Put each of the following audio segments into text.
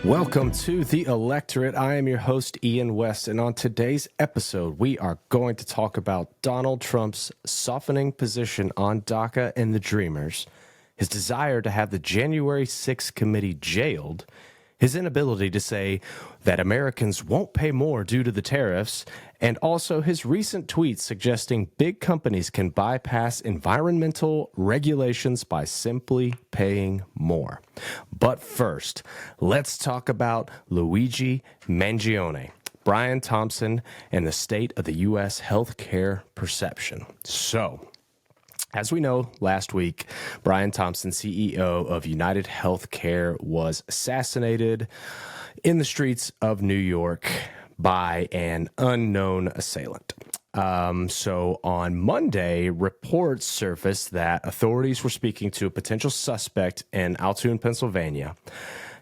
Welcome to the Electorate. I am your host, Ian West, and on today's episode, we are going to talk about Donald Trump's softening position on DACA and the Dreamers, his desire to have the January 6th committee jailed, his inability to say that Americans won't pay more due to the tariffs, and also his recent tweets suggesting big companies can bypass environmental regulations by simply paying more. But first, let's talk about Luigi Mangione, Brian Thompson, and the state of the U.S. healthcare perception. So, as we know, last week, Brian Thompson, CEO of UnitedHealthcare, was assassinated in the streets of New York by an unknown assailant. So on Monday, reports surfaced that authorities were speaking to a potential suspect in Altoona, Pennsylvania.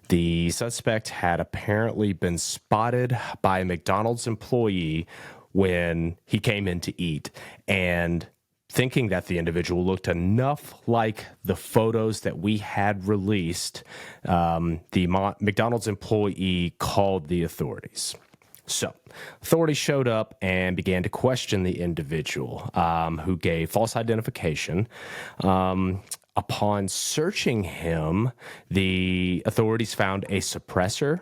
The suspect had apparently been spotted by a McDonald's employee when he came in to eat, and thinking that the individual looked enough like the photos that we had released, the McDonald's employee called the authorities. So authorities showed up and began to question the individual, who gave false identification. Upon searching him, the authorities found a suppressor,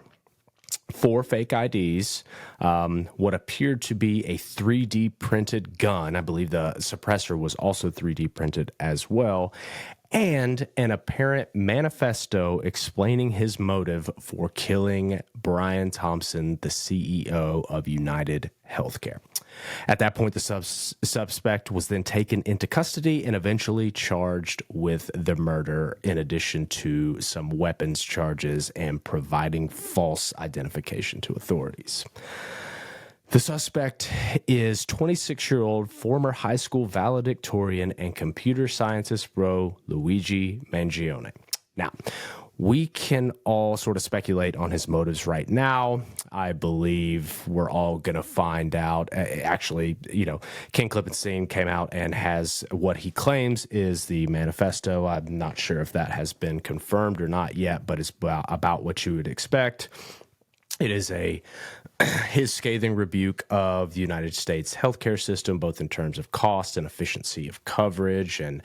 4 fake IDs, what appeared to be a 3D printed gun. I believe the suppressor was also 3D printed as well, and an apparent manifesto explaining his motive for killing Brian Thompson, the CEO of UnitedHealthcare. At that point, the suspect was then taken into custody and eventually charged with the murder, in addition to some weapons charges and providing false identification to authorities. The suspect is 26-year-old former high school valedictorian and computer scientist bro Luigi Mangione. Now, we can all sort of speculate on his motives right now. I believe we're all going to find out. Actually, Ken Klippenstein came out and has what he claims is the manifesto. I'm not sure if that has been confirmed or not yet, but it's about what you would expect. It is his scathing rebuke of the United States healthcare system, both in terms of cost and efficiency of coverage and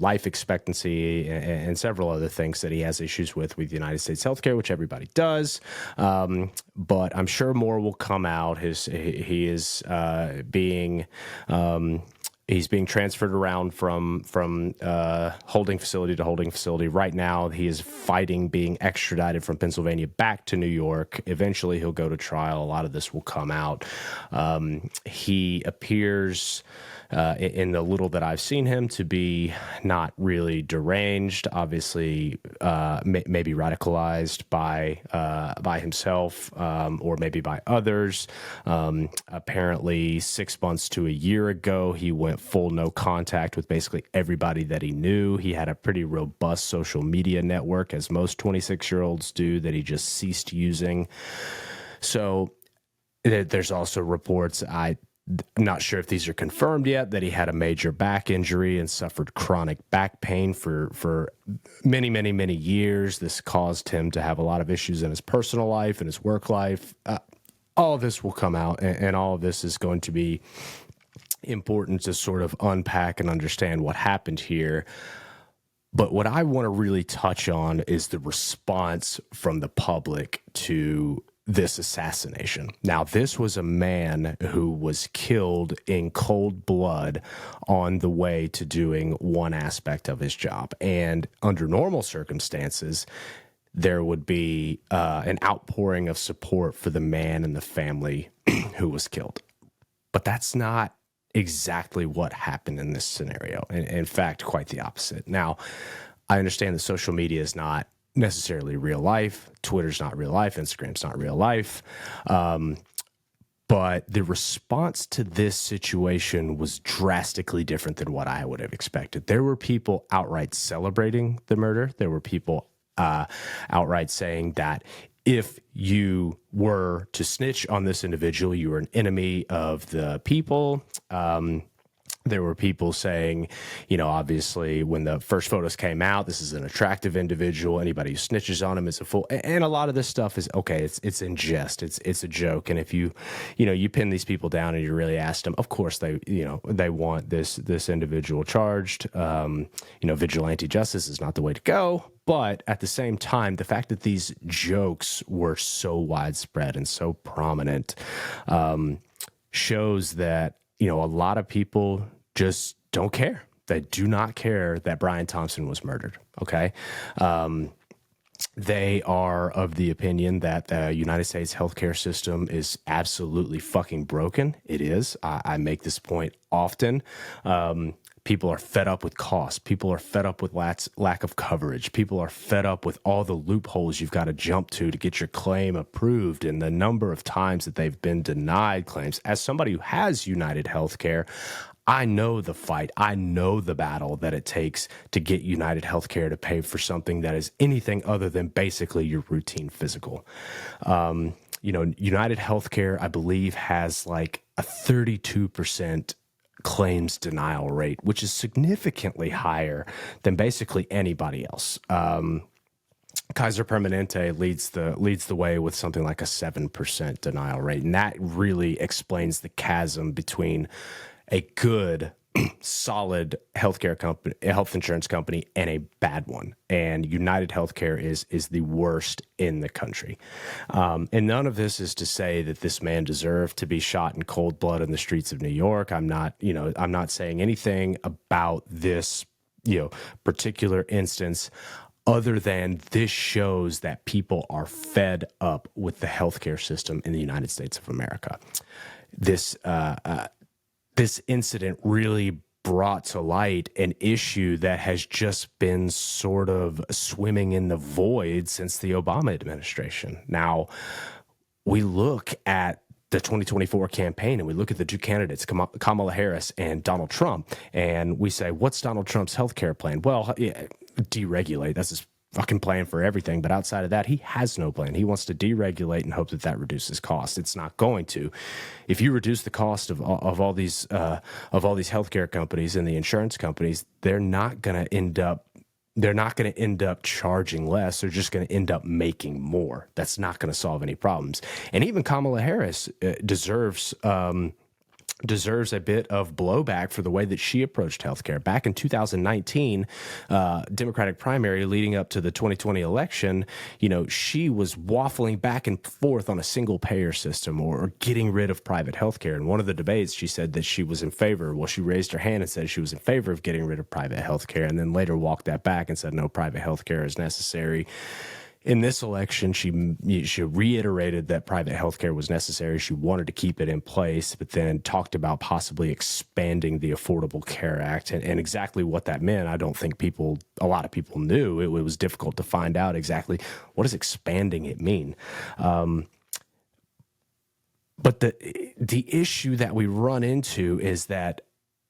life expectancy and several other things that he has issues with the United States healthcare, which everybody does. But I'm sure more will come out. He is being He's being transferred around from holding facility to holding facility. Right now, he is fighting being extradited from Pennsylvania back to New York. Eventually, he'll go to trial. A lot of this will come out. He appears, in the little that I've seen him, to be not really deranged. Obviously, maybe radicalized by himself or maybe by others. Apparently, 6 months to a year ago, he went full no contact with basically everybody that he knew. He had a pretty robust social media network, as most 26-year-olds do, that he just ceased using. So there's also reports, I'm not sure if these are confirmed yet, that he had a major back injury and suffered chronic back pain for many, many, many years. This caused him to have a lot of issues in his personal life and his work life. All of this will come out, and all of this is going to be important to sort of unpack and understand what happened here. But what I want to really touch on is the response from the public to this assassination. Now, this was a man who was killed in cold blood on the way to doing one aspect of his job. And under normal circumstances, there would be an outpouring of support for the man and the family who was killed. But that's not exactly what happened in this scenario. In fact, quite the opposite. Now, I understand that social media is not necessarily real life. Twitter's not real life. Instagram's not real life. But the response to this situation was drastically different than what I would have expected. There were people outright celebrating the murder. There were people outright saying that if you were to snitch on this individual, you were an enemy of the people. There were people saying, obviously when the first photos came out, this is an attractive individual. Anybody who snitches on him is a fool. And a lot of this stuff is okay. It's in jest. It's a joke. And if you pin these people down and you really ask them, of course they want this individual charged. Vigilante justice is not the way to go. But at the same time, the fact that these jokes were so widespread and so prominent shows that a lot of people just don't care. They do not care that Brian Thompson was murdered. Okay. They are of the opinion that the United States healthcare system is absolutely fucking broken. It is. I make this point often. People are fed up with cost. People are fed up with lack of coverage. People are fed up with all the loopholes you've got to jump to get your claim approved and the number of times that they've been denied claims. As somebody who has UnitedHealthcare, I know the fight. I know the battle that it takes to get UnitedHealthcare to pay for something that is anything other than basically your routine physical. UnitedHealthcare, I believe, has like a 32% claims denial rate, which is significantly higher than basically anybody else. Kaiser Permanente leads the way with something like a 7% denial rate, and that really explains the chasm between a good, solid health insurance company, and a bad one. And UnitedHealthcare is the worst in the country. And none of this is to say that this man deserved to be shot in cold blood in the streets of New York. I'm not saying anything about this, particular instance, other than this shows that people are fed up with the healthcare system in the United States of America. This incident really brought to light an issue that has just been sort of swimming in the void since the Obama administration. Now, we look at the 2024 campaign and we look at the two candidates, Kamala Harris and Donald Trump, and we say, what's Donald Trump's healthcare plan? Well, deregulate. That's his fucking plan for everything. But outside of that, he has no plan. He wants to deregulate and hope that reduces costs. It's not going to. If you reduce the cost of all these healthcare companies and the insurance companies, they're not going to end up charging less. They're just going to end up making more. That's not going to solve any problems. And even Kamala Harris deserves a bit of blowback for the way that she approached healthcare. Back in 2019, Democratic primary leading up to the 2020 election, she was waffling back and forth on a single payer system or getting rid of private healthcare. In one of the debates, she said that she was in favor. Well, she raised her hand and said she was in favor of getting rid of private healthcare, and then later walked that back and said no, private healthcare is necessary. In this election, she reiterated that private healthcare was necessary. She wanted to keep it in place, but then talked about possibly expanding the Affordable Care Act. And exactly what that meant, I don't think a lot of people knew. It was difficult to find out exactly what does expanding it mean. But the issue that we run into is that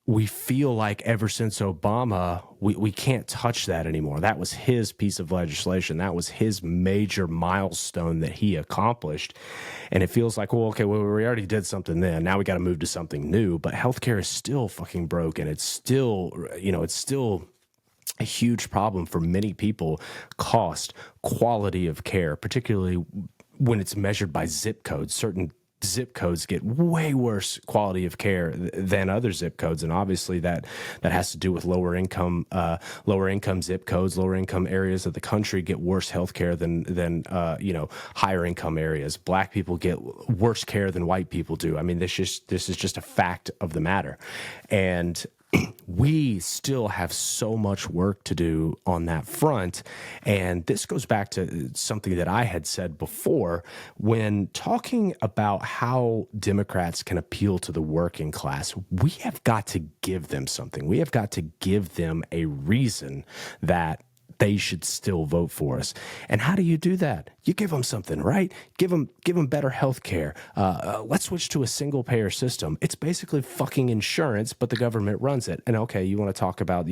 we feel like ever since Obama, we can't touch that anymore. That was his piece of legislation. That was his major milestone that he accomplished. And it feels like, we already did something then. Now we got to move to something new. But healthcare is still fucking broken. It's still a huge problem for many people. Cost, quality of care, particularly when it's measured by zip codes. Certain zip codes get way worse quality of care than other zip codes, and obviously that has to do with lower income zip codes. Lower income areas of the country get worse health care than higher income areas. Black people get worse care than white people do. I mean, this is just a fact of the matter, and we still have so much work to do on that front. And this goes back to something that I had said before when talking about how Democrats can appeal to the working class. We have got to give them something. We have got to give them a reason that they should still vote for us. And how do you do that? You give them something, right? Give them better health care. Let's switch to a single payer system. It's basically fucking insurance, but the government runs it. And okay, you want to talk about,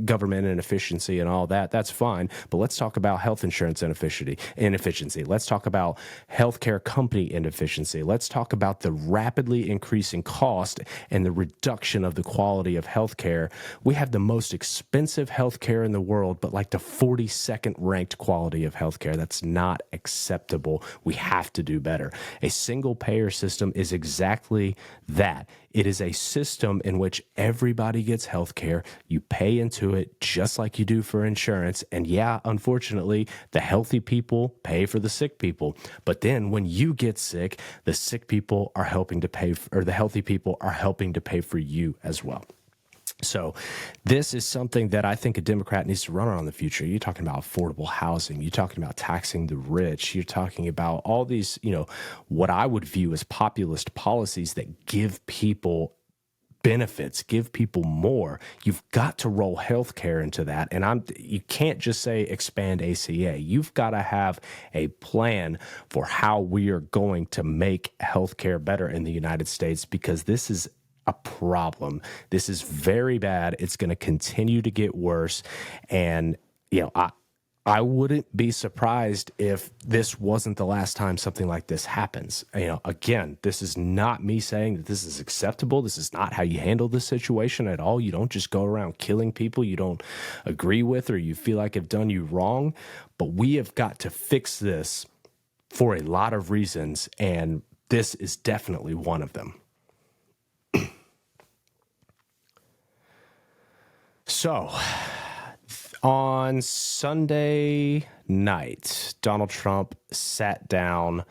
government inefficiency and all that. That's fine. But let's talk about health insurance inefficiency. Let's talk about healthcare company inefficiency. Let's talk about the rapidly increasing cost and the reduction of the quality of healthcare. We have the most expensive healthcare in the world, but like the 42nd ranked quality of healthcare. That's not acceptable. We have to do better. A single payer system is exactly that. It is a system in which everybody gets healthcare. You pay into it just like you do for insurance. And yeah, unfortunately, the healthy people pay for the sick people. But then when you get sick, the sick people are helping to pay, or the healthy people are helping to pay for you as well. So this is something that I think a Democrat needs to run on in the future. You're talking about affordable housing. You're talking about taxing the rich. You're talking about all these, what I would view as populist policies that give people benefits, give people more. You've got to roll healthcare into that. And you can't just say expand ACA. You've got to have a plan for how we are going to make healthcare better in the United States, because this is a problem. This is very bad. It's going to continue to get worse. And, I wouldn't be surprised if this wasn't the last time something like this happens. Again, this is not me saying that this is acceptable. This is not how you handle this situation at all. You don't just go around killing people you don't agree with or you feel like have done you wrong. But we have got to fix this for a lot of reasons, and this is definitely one of them. So, on Sunday night, Donald Trump sat down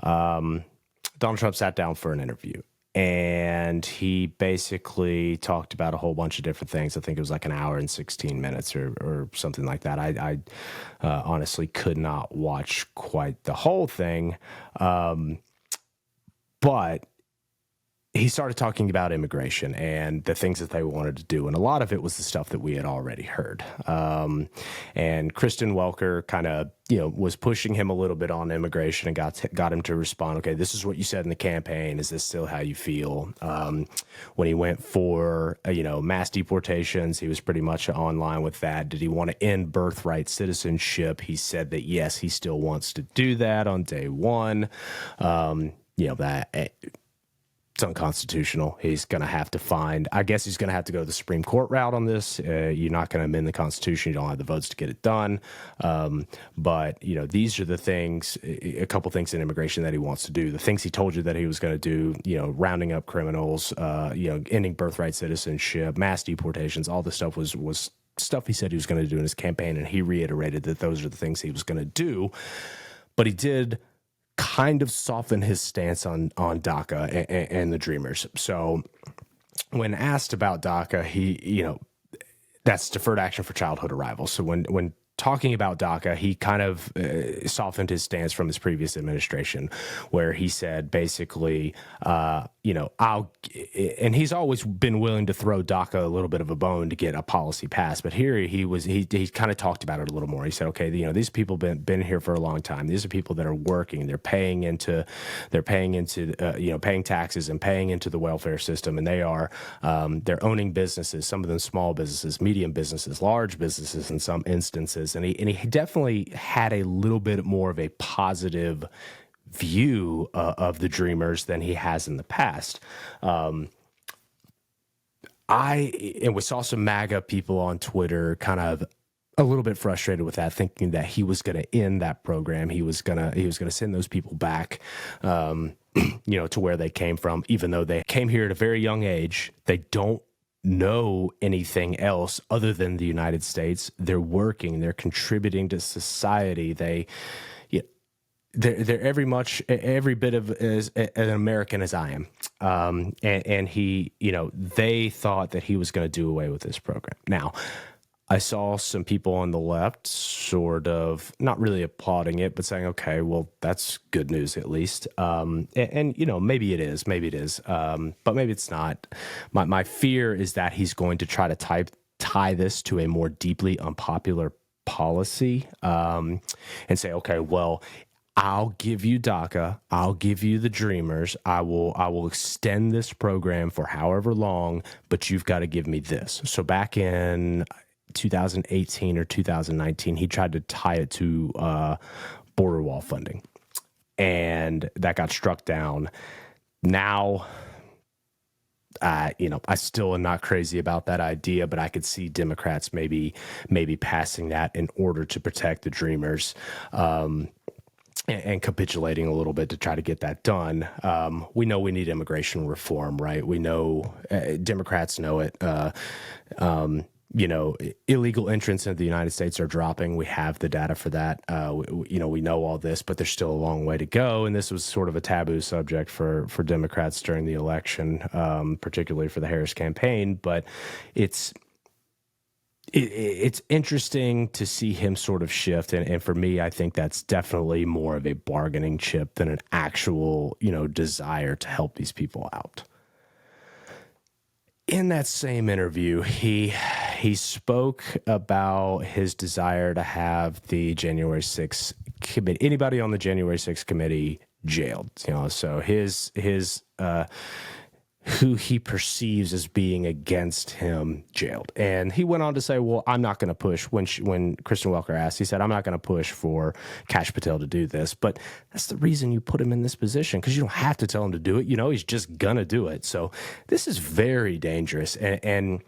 for an interview, and he basically talked about a whole bunch of different things. I think it was like an hour and 16 minutes or something like that. I honestly could not watch quite the whole thing, but he started talking about immigration and the things that they wanted to do. And a lot of it was the stuff that we had already heard. And Kristen Welker kind of, was pushing him a little bit on immigration and got him to respond, okay, this is what you said in the campaign. Is this still how you feel? When he went for, mass deportations, he was pretty much online with that. Did he want to end birthright citizenship? He said that, yes, he still wants to do that on day one. It's unconstitutional. He's going to have to he's going to have to go the Supreme Court route on this. You're not going to amend the Constitution. You don't have the votes to get it done. But these are the things, a couple things in immigration that he wants to do. The things he told you that he was going to do, rounding up criminals, ending birthright citizenship, mass deportations, all this stuff was stuff he said he was going to do in his campaign. And he reiterated that those are the things he was going to do. But he did kind of soften his stance on DACA and the Dreamers. So when asked about DACA, he, that's deferred action for childhood arrival. So when talking about DACA, he kind of softened his stance from his previous administration, where he said basically, and he's always been willing to throw DACA a little bit of a bone to get a policy passed. But here he kind of talked about it a little more. He said, okay, these people been here for a long time. These are people that are working. They're paying into paying taxes and paying into the welfare system. And they're owning businesses, some of them small businesses, medium businesses, large businesses in some instances. And he definitely had a little bit more of a positive view of the Dreamers than he has in the past. And we saw some MAGA people on Twitter kind of a little bit frustrated with that, thinking that he was going to end that program. He was going to send those people back, to where they came from, even though they came here at a very young age. They don't know anything else other than the United States. They're working, they're contributing to society. They're every bit of as an American as I am. And he, they thought that he was going to do away with this program. Now, I saw some people on the left sort of not really applauding it, but saying, okay, well, that's good news at least. And maybe it is, but maybe it's not. My fear is that he's going to try to tie this to a more deeply unpopular policy and say, okay, well, I'll give you DACA, I'll give you the Dreamers, I will extend this program for however long, but you've got to give me this. So back in 2018 or 2019, he tried to tie it to border wall funding, and that got struck down. Now, I still am not crazy about that idea, but I could see Democrats maybe passing that in order to protect the Dreamers, and capitulating a little bit to try to get that done. We know we need immigration reform, right? We know Democrats know it. Illegal entrants into the United States are dropping. We have the data for that. We know all this, but there's still a long way to go. And this was sort of a taboo subject for Democrats during the election, particularly for the Harris campaign. But it's interesting to see him sort of shift. And for me, I think that's definitely more of a bargaining chip than an actual, desire to help these people out. In that same interview, he spoke about his desire to have the January 6th committee, anybody on the January 6th committee jailed, so his who he perceives as being against him jailed. And he went on to say, well, I'm not going to push, when Kristen Welker asked, he said, I'm not going to push for Kash Patel to do this. But that's the reason you put him in this position, because you don't have to tell him to do it. He's just going to do it. So this is very dangerous. And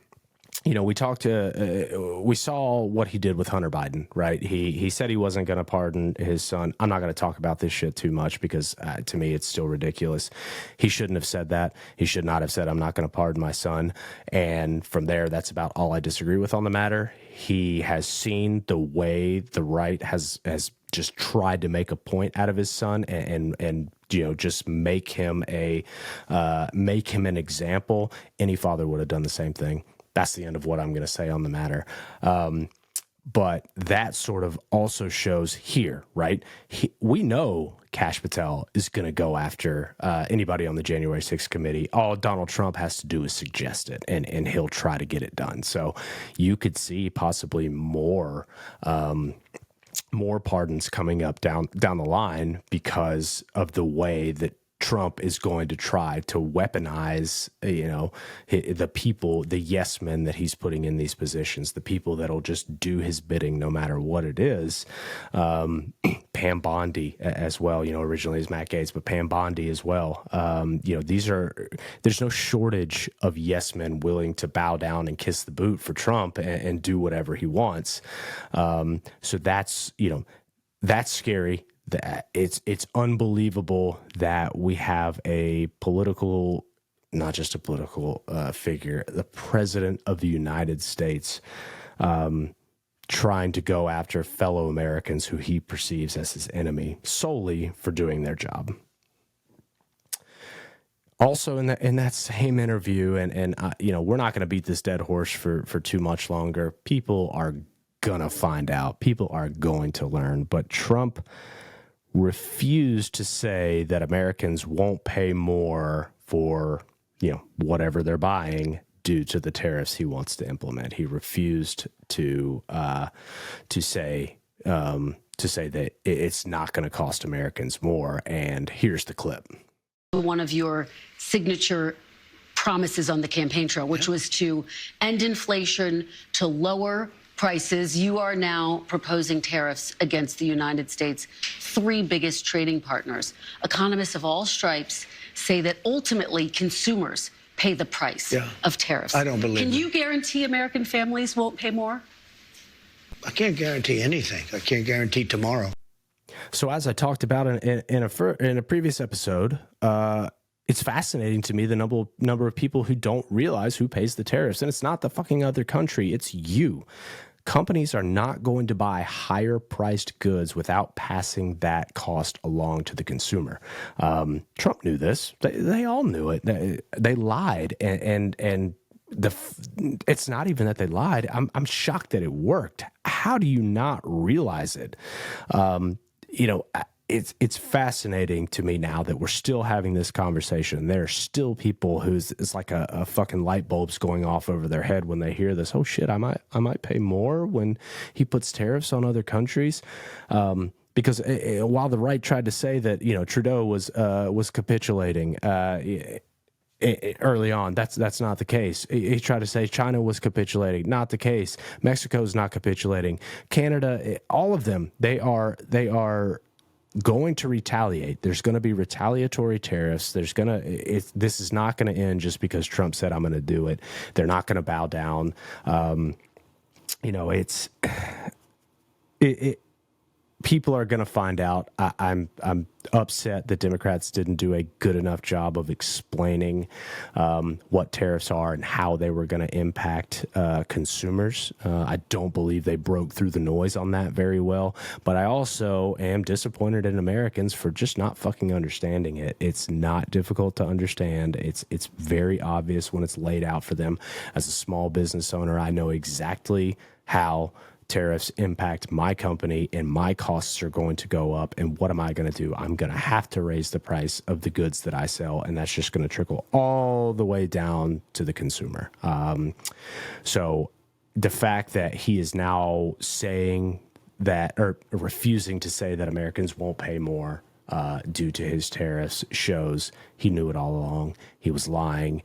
we saw what he did with Hunter Biden, right? He said he wasn't going to pardon his son. I'm not going to talk about this shit too much because to me, it's still ridiculous. He shouldn't have said that. He should not have said, I'm not going to pardon my son. And from there, that's about all I disagree with on the matter. He has seen the way the right has just tried to make a point out of his son and just make him an example. Any father would have done the same thing. That's the end of what I'm going to say on the matter. But that sort of also shows here, right? We know Kash Patel is going to go after anybody on the January 6th committee. All Donald Trump has to do is suggest it, and he'll try to get it done. So you could see possibly more pardons coming up down the line because of the way that Trump is going to try to weaponize, the people, the yes men that he's putting in these positions, the people that'll just do his bidding no matter what it is. Pam Bondi as well, originally is Matt Gaetz, but Pam Bondi as well. There's no shortage of yes men willing to bow down and kiss the boot for Trump and do whatever he wants. So that's scary. That it's unbelievable that we have a political, not just a political figure, the president of the United States, trying to go after fellow Americans who he perceives as his enemy solely for doing their job. Also, in that same interview, and we're not going to beat this dead horse for too much longer. People are gonna find out. People are going to learn. But Trump refused to say that Americans won't pay more for whatever they're buying due to the tariffs he wants to implement. He refused to say that it's not going to cost Americans more. And here's the clip. One of your signature promises on the campaign trail, which was to end inflation, to lower prices. You are now proposing tariffs against the United States' three biggest trading partners. Economists of all stripes say that ultimately consumers pay the price of tariffs. I don't believe Can you guarantee American families won't pay more? I can't guarantee anything. I can't guarantee tomorrow. So as I talked about in a previous episode, it's fascinating to me the number of people who don't realize who pays the tariffs. And it's not the fucking other country, it's you. Companies are not going to buy higher priced goods without passing that cost along to the consumer. Trump knew this. They all knew it. They lied. And it's not even that they lied. I'm shocked that it worked. How do you not realize it? it's fascinating to me now that we're still having this conversation. There are still people it's like a fucking light bulb's going off over their head when they hear this. Oh shit, I might pay more when he puts tariffs on other countries. Because while the right tried to say that Trudeau was capitulating early on, that's not the case. He tried to say China was capitulating, not the case. Mexico's not capitulating. Canada, all of them, they are going to retaliate. There's going to be retaliatory tariffs. This is not going to end just because Trump said I'm going to do it. They're not going to bow down. People are going to find out. I'm upset that Democrats didn't do a good enough job of explaining what tariffs are and how they were going to impact consumers. I don't believe they broke through the noise on that very well. But I also am disappointed in Americans for just not fucking understanding it. It's not difficult to understand. It's very obvious when it's laid out for them. As a small business owner, I know exactly how tariffs impact my company and my costs are going to go up. And what am I going to do? I'm going to have to raise the price of the goods that I sell. And that's just going to trickle all the way down to the consumer. So the fact that he is now saying that, or refusing to say that Americans won't pay more due to his tariffs, shows he knew it all along. He was lying.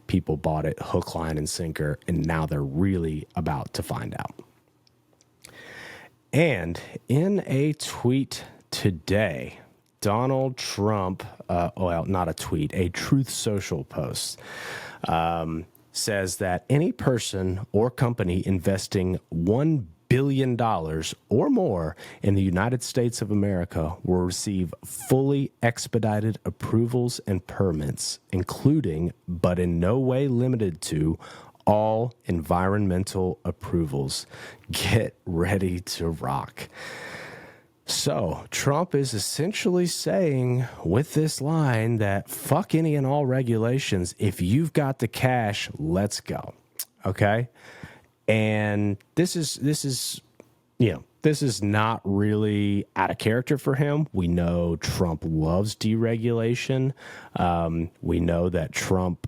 People bought it hook, line, and sinker. And now they're really about to find out. And in a tweet today, Donald Trump, not a tweet, a Truth Social post, says that any person or company investing $1 billion or more in the United States of America will receive fully expedited approvals and permits, including, but in no way limited to, all environmental approvals. Get ready to rock. So Trump is essentially saying with this line that fuck any and all regulations. If you've got the cash, let's go. Okay. And this is not really out of character for him. We know Trump loves deregulation. We know that Trump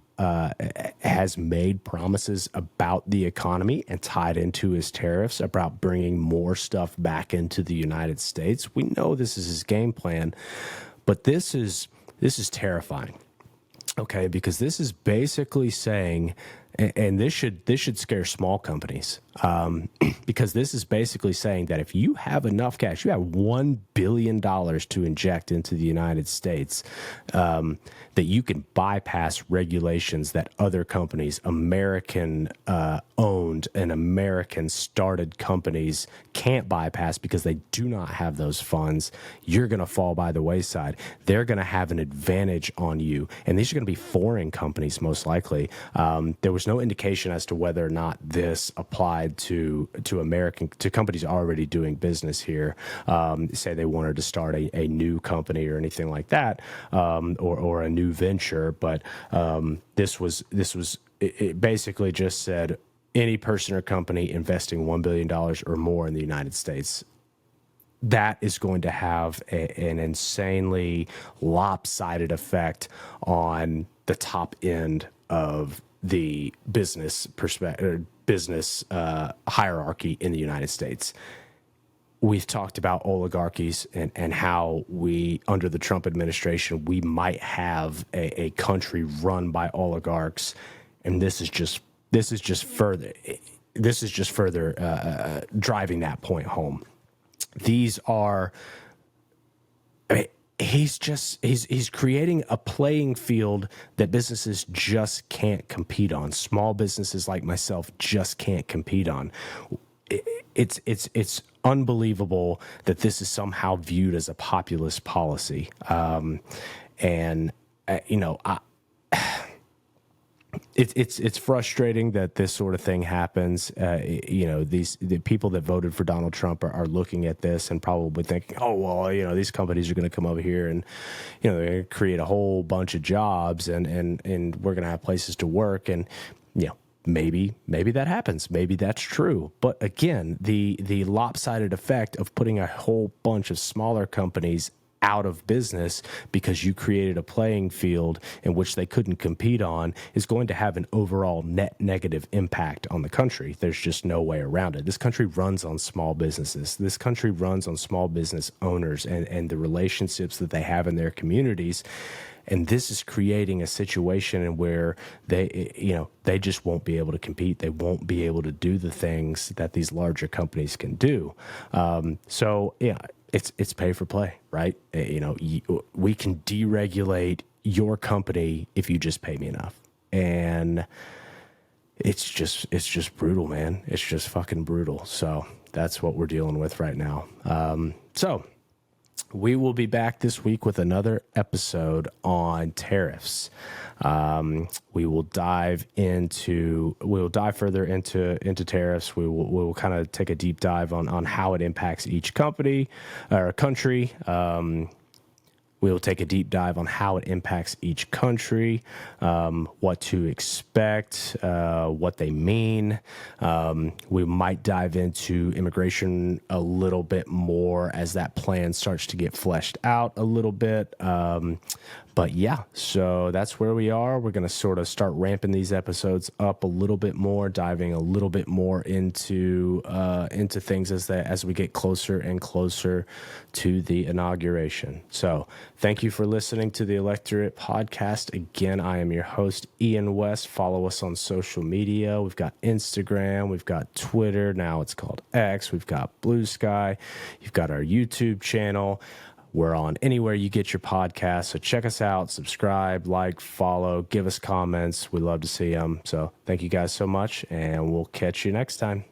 has made promises about the economy and tied into his tariffs about bringing more stuff back into the United States. We know this is his game plan, but this is terrifying. Okay, because this is basically saying, and this should scare small companies, because this is basically saying that if you have enough cash, you have $1 billion to inject into the United States, that you can bypass regulations that other companies, American owned and American started companies, can't bypass because they do not have those funds. You're going to fall by the wayside. They're going to have an advantage on you, and these are going to be foreign companies most likely. There was no indication as to whether or not this applied to companies already doing business here. Say they wanted to start a new company or anything like that, or a new venture. But it basically just said any person or company investing $1 billion or more in the United States, that is going to have an insanely lopsided effect on the top end of the business hierarchy in the United States. We've talked about oligarchies and how under the Trump administration, we might have a country run by oligarchs, and this is just further driving that point home. These are, he's creating a playing field that businesses just can't compete on. Small businesses like myself just can't compete on. It's unbelievable that this is somehow viewed as a populist policy. It's frustrating that this sort of thing happens. The people that voted for Donald Trump are looking at this and probably thinking, oh, well, these companies are going to come over here and, they're going to create a whole bunch of jobs and we're going to have places to work. And, maybe that happens. Maybe that's true. But again, the lopsided effect of putting a whole bunch of smaller companies out of business because you created a playing field in which they couldn't compete on is going to have an overall net negative impact on the country. There's just no way around it. This country runs on small businesses. This country runs on small business owners and the relationships that they have in their communities. And this is creating a situation in where they just won't be able to compete. They won't be able to do the things that these larger companies can do. It's pay for play, right? We can deregulate your company if you just pay me enough. And it's just brutal, man. It's just fucking brutal. So that's what we're dealing with right now. So we will be back this week with another episode on tariffs. We will dive further into tariffs. We will kind of take a deep dive on how it impacts each company or country. We will take a deep dive on how it impacts each country, what to expect, what they mean. We might dive into immigration a little bit more as that plan starts to get fleshed out a little bit. But yeah, so that's where we are. We're going to sort of start ramping these episodes up a little bit more, diving a little bit more into things as we get closer and closer to the inauguration. So thank you for listening to the Electorate Podcast. Again, I am your host, Ian West. Follow us on social media. We've got Instagram. We've got Twitter. Now it's called X. We've got Blue Sky. You've got our YouTube channel. We're on anywhere you get your podcast. So check us out, subscribe, like, follow, give us comments. We love to see them. So thank you guys so much, and we'll catch you next time.